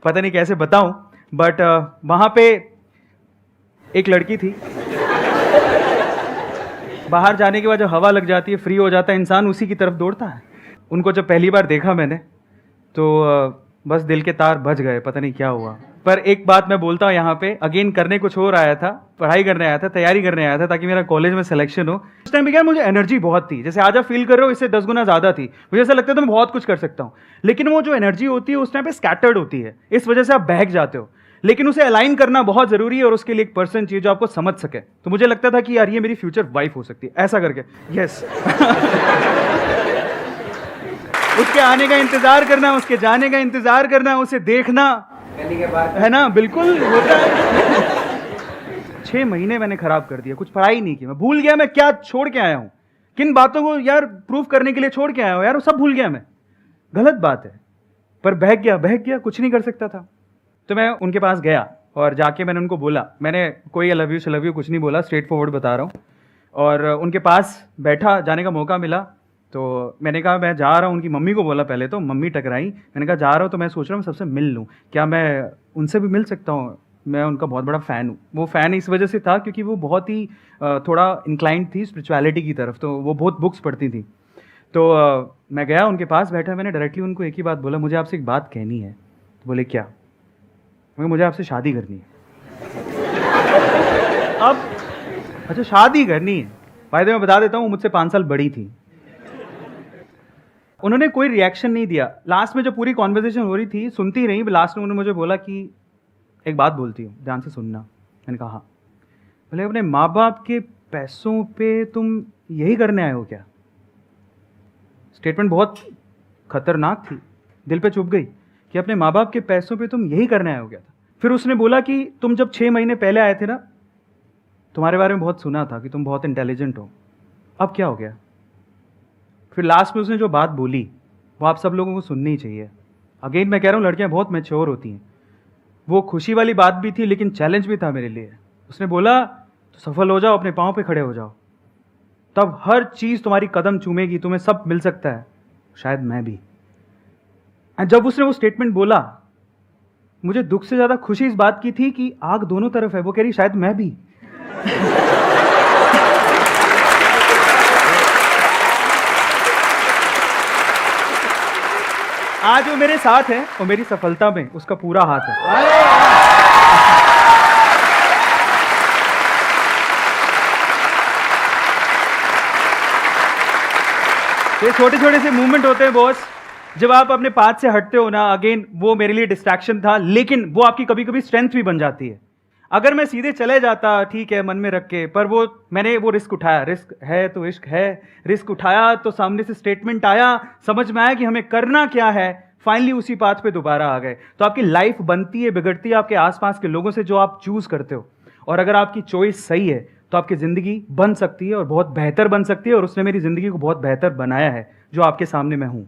पता नहीं कैसे बताऊं, बट वहां पे एक लड़की थी। बाहर जाने के बाद जब हवा लग जाती है, फ्री हो जाता है इंसान, उसी की तरफ दौड़ता है। उनको जब पहली बार देखा मैंने तो बस दिल के तार बज गए, पता नहीं क्या हुआ। पर एक बात मैं बोलता हूँ यहाँ पे, अगेन करने कुछ और आया था, पढ़ाई करने आया था, तैयारी करने आया था ताकि मेरा कॉलेज में सिलेक्शन हो। उस टाइम पे क्या मुझे एनर्जी बहुत थी, जैसे आज आप फील कर रहे हो इससे 10 गुना ज़्यादा थी। मुझे ऐसा लगता था मैं बहुत कुछ कर सकता हूँ, लेकिन वो जो एनर्जी होती है उस टाइम पे स्कैटर्ड होती है, इस वजह से आप बहक जाते हो। लेकिन उसे अलाइन करना बहुत जरूरी है और उसके लिए एक पर्सन चाहिए जो आपको समझ सके। तो मुझे लगता था कि यार ये मेरी फ्यूचर वाइफ हो सकती है, ऐसा करके। यस। उसके आने का इंतजार करना, उसके जाने का इंतजार करना, उसे देखना, है ना, बिल्कुल होता है। 6 महीने मैंने खराब कर दिया, कुछ पढ़ाई नहीं की, मैं भूल गया मैं क्या छोड़ के आया हूं, किन बातों को यार प्रूफ करने के लिए छोड़ के आया हूं, यार वो सब भूल गया मैं। गलत बात है, पर बहक गया, कुछ नहीं कर सकता था। तो मैं उनके पास गया और जाके मैंने उनको बोला, मैंने कोई आई लव यू कुछ नहीं बोला, स्ट्रेट फॉरवर्ड बता रहा हूँ। और उनके पास बैठा, जाने का मौका मिला तो मैंने कहा मैं जा रहा हूँ। उनकी मम्मी को बोला पहले, तो मम्मी टकराई। मैंने कहा जा रहा हूँ तो मैं सोच रहा हूँ सबसे मिल लूँ, क्या मैं उनसे भी मिल सकता हूँ? मैं उनका बहुत बड़ा फ़ैन हूँ। वो फ़ैन इस वजह से था क्योंकि वो बहुत ही थोड़ा इंक्लाइंड थी स्पिरिचुअलिटी की तरफ, तो वो बहुत बुक्स पढ़ती थी। तो मैं गया उनके पास बैठा, मैंने डायरेक्टली उनको एक ही बात बोला, मुझे आपसे एक बात कहनी है। तो बोले क्या? मुझे आपसे शादी करनी है। अब अच्छा शादी करनी है, फायदे मैं बता देता हूँ, मुझसे 5 साल बड़ी थी। उन्होंने कोई रिएक्शन नहीं दिया। लास्ट में जब पूरी कॉन्वर्सेशन हो रही थी, सुनती रही, लास्ट में उन्होंने मुझे बोला कि एक बात बोलती हूँ, ध्यान से सुनना। मैंने कहा हाँ। बोले अपने माँ बाप के पैसों पे तुम यही करने आए हो क्या? स्टेटमेंट बहुत खतरनाक थी, दिल पे चुभ गई कि अपने माँ बाप के पैसों पे तुम यही करने आए हो क्या था। फिर उसने बोला कि तुम जब 6 महीने पहले आए थे ना, तुम्हारे बारे में बहुत सुना था कि तुम बहुत इंटेलिजेंट हो, अब क्या हो गया? फिर लास्ट में उसने जो बात बोली वो आप सब लोगों को सुननी चाहिए। अगेन मैं कह रहा हूँ, लड़कियां बहुत मैच्योर होती हैं। वो खुशी वाली बात भी थी लेकिन चैलेंज भी था मेरे लिए। उसने बोला तो सफल हो जाओ, अपने पाँव पे खड़े हो जाओ, तब हर चीज़ तुम्हारी कदम चूमेगी, तुम्हें सब मिल सकता है, शायद मैं भी। जब उसने वो स्टेटमेंट बोला, मुझे दुख से ज़्यादा खुशी इस बात की थी कि आग दोनों तरफ है। वो कह रही शायद मैं भी। आज वो मेरे साथ है और मेरी सफलता में उसका पूरा हाथ है। ये छोटे छोटे से मूवमेंट होते हैं बॉस, जब आप अपने पाथ से हटते हो ना, अगेन वो मेरे लिए डिस्ट्रैक्शन था, लेकिन वो आपकी कभी कभी स्ट्रेंथ भी बन जाती है। अगर मैं सीधे चले जाता, ठीक है मन में रख के, पर वो मैंने वो रिस्क उठाया। रिस्क है तो इश्क है। रिस्क उठाया तो सामने से स्टेटमेंट आया, समझ में आया कि हमें करना क्या है, फाइनली उसी पाथ पे दोबारा आ गए। तो आपकी लाइफ बनती है, बिगड़ती है आपके आसपास के लोगों से जो आप चूज करते हो। और अगर आपकी चॉइस सही है तो आपकी जिंदगी बन सकती है और बहुत बेहतर बन सकती है। और उसने मेरी जिंदगी को बहुत बेहतर बनाया है, जो आपके सामने मैं हूं।